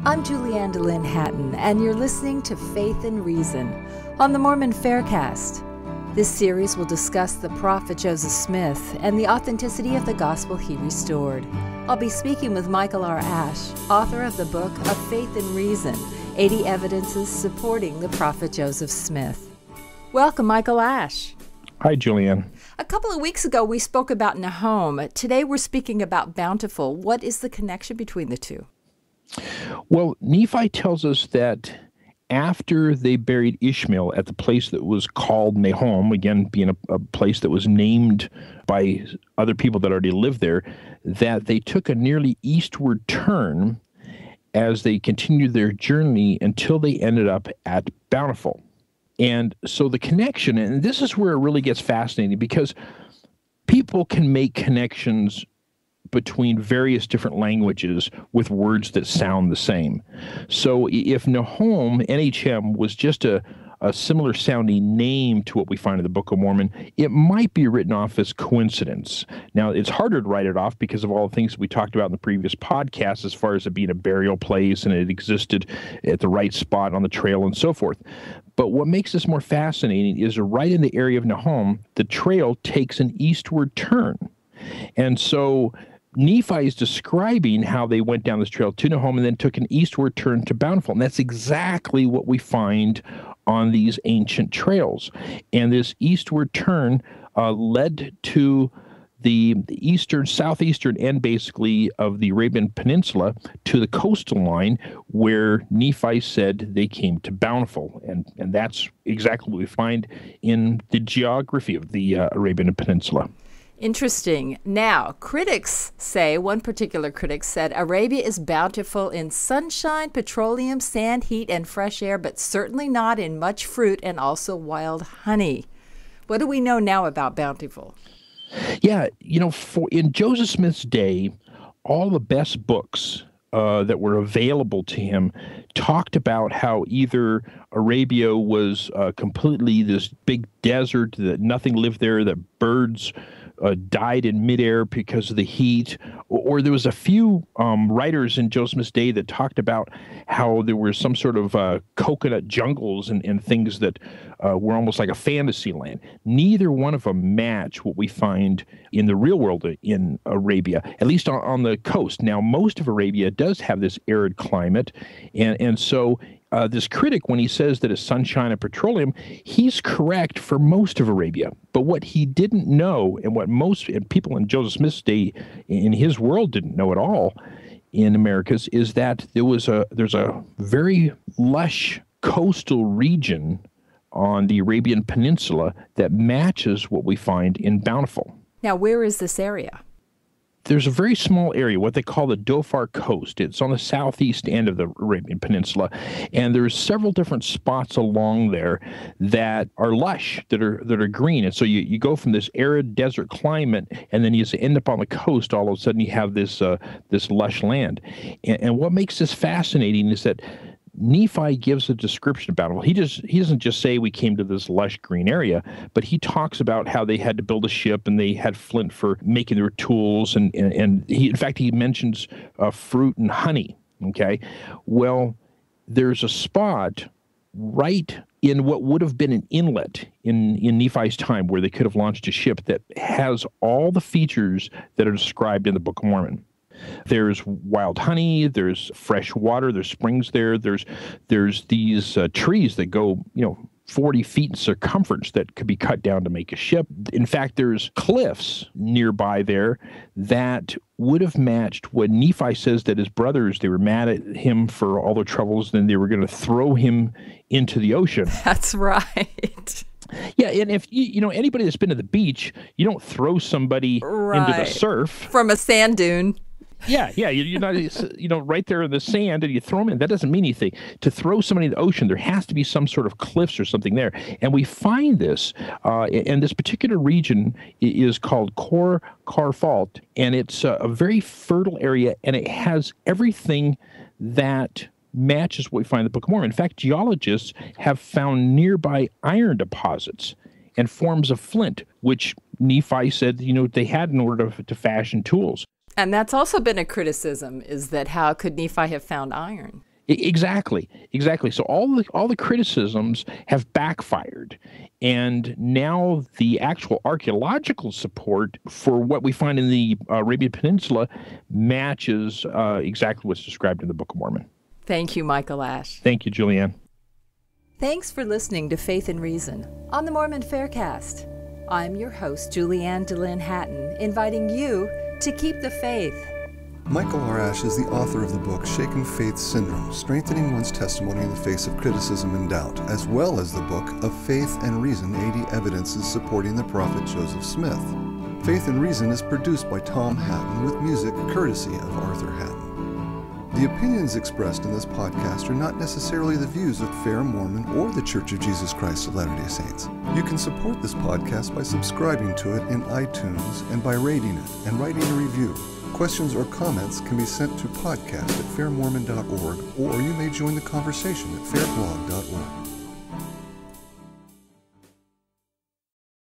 I'm Julianne DeLynn Hatton, and you're listening to Faith and Reason on the Mormon Faircast. This series will discuss the prophet Joseph Smith and the authenticity of the gospel he restored. I'll be speaking with Michael R. Ash, author of the book of Faith and Reason, 80 Evidences Supporting the Prophet Joseph Smith. Welcome, Michael Ash. Hi, Julianne. A couple of weeks ago, we spoke about Nahum. Today, we're speaking about Bountiful. What is the connection between the two? Well, Nephi tells us that after they buried Ishmael at the place that was called Nahum, again being a place that was named by other people that already lived there, that they took a nearly eastward turn as they continued their journey until they ended up at Bountiful. And so the connection, and this is where it really gets fascinating, because people can make connections between various different languages with words that sound the same. So if Nahum, NHM, was just a similar sounding name to what we find in the Book of Mormon, it might be written off as coincidence. Now, it's harder to write it off because of all the things we talked about in the previous podcast as far as it being a burial place and it existed at the right spot on the trail and so forth. But what makes this more fascinating is right in the area of Nahum, the trail takes an eastward turn. And so Nephi is describing how they went down this trail to Nahum and then took an eastward turn to Bountiful. And that's exactly what we find on these ancient trails. And this eastward turn led to the eastern, southeastern end, basically, of the Arabian Peninsula to the coastal line where Nephi said they came to Bountiful. And that's exactly what we find in the geography of the Arabian Peninsula. Interesting. Now, critics say, one particular critic said, Arabia is bountiful in sunshine, petroleum, sand, heat, and fresh air, but certainly not in much fruit and also wild honey. What do we know now about Bountiful? Yeah, in Joseph Smith's day, all the best books that were available to him talked about how either Arabia was completely this big desert, that nothing lived there, that birds died in midair because of the heat, or there was a few writers in Joseph Smith's day that talked about how there were some sort of coconut jungles and things that were almost like a fantasy land. Neither one of them match what we find in the real world in Arabia, at least on the coast. Now, most of Arabia does have this arid climate, and so this critic, when he says that it's sunshine and petroleum, he's correct for most of Arabia. But what he didn't know, and what most people in Joseph Smith's day in his world didn't know at all in Americas, is that there's a very lush coastal region on the Arabian Peninsula that matches what we find in Bountiful. Now, where is this area? There's a very small area, what they call the Dhofar Coast. It's on the southeast end of the Arabian Peninsula, and there's several different spots along there that are lush, that are green. And so you go from this arid desert climate, and then you end up on the coast. All of a sudden, you have this lush land. And what makes this fascinating is that Nephi gives a description about it. He doesn't just say we came to this lush green area, but he talks about how they had to build a ship and they had flint for making their tools, and he, in fact, he mentions fruit and honey. Okay, well, there's a spot right in what would have been an inlet in Nephi's time where they could have launched a ship that has all the features that are described in the Book of Mormon. There's wild honey, there's fresh water, there's springs there, there's these trees that go, 40 feet in circumference that could be cut down to make a ship. In fact, there's cliffs nearby there that would have matched what Nephi says that his brothers, they were mad at him for all their troubles, then they were going to throw him into the ocean. That's right. Yeah, and if anybody that's been to the beach, you don't throw somebody into the surf. From a sand dune. Yeah, you're not, right there in the sand and you throw them in. That doesn't mean anything. To throw somebody in the ocean, there has to be some sort of cliffs or something there. And we find this, and this particular region is called Khor Karfalt, and it's a very fertile area, and it has everything that matches what we find in the Book of Mormon. In fact, geologists have found nearby iron deposits and forms of flint, which Nephi said, they had in order to fashion tools. And that's also been a criticism, is that how could Nephi have found iron? Exactly. So all the criticisms have backfired, and now the actual archaeological support for what we find in the Arabian Peninsula matches exactly what's described in the Book of Mormon. Thank you, Michael Ash. Thank you, Julianne. Thanks for listening to Faith and Reason on the Mormon Faircast. I'm your host, Julianne DeLynn Hatton, inviting you to keep the faith. Michael R. Ash is the author of the book Shaken Faith Syndrome, Strengthening One's Testimony in the Face of Criticism and Doubt, as well as the book of Faith and Reason, 80 Evidences Supporting the Prophet Joseph Smith. Faith and Reason is produced by Tom Hatton with music courtesy of Arthur Hatton. The opinions expressed in this podcast are not necessarily the views of Fair Mormon or the Church of Jesus Christ of Latter-day Saints. You can support this podcast by subscribing to it in iTunes and by rating it and writing a review. Questions or comments can be sent to podcast@fairmormon.org, or you may join the conversation at fairblog.org.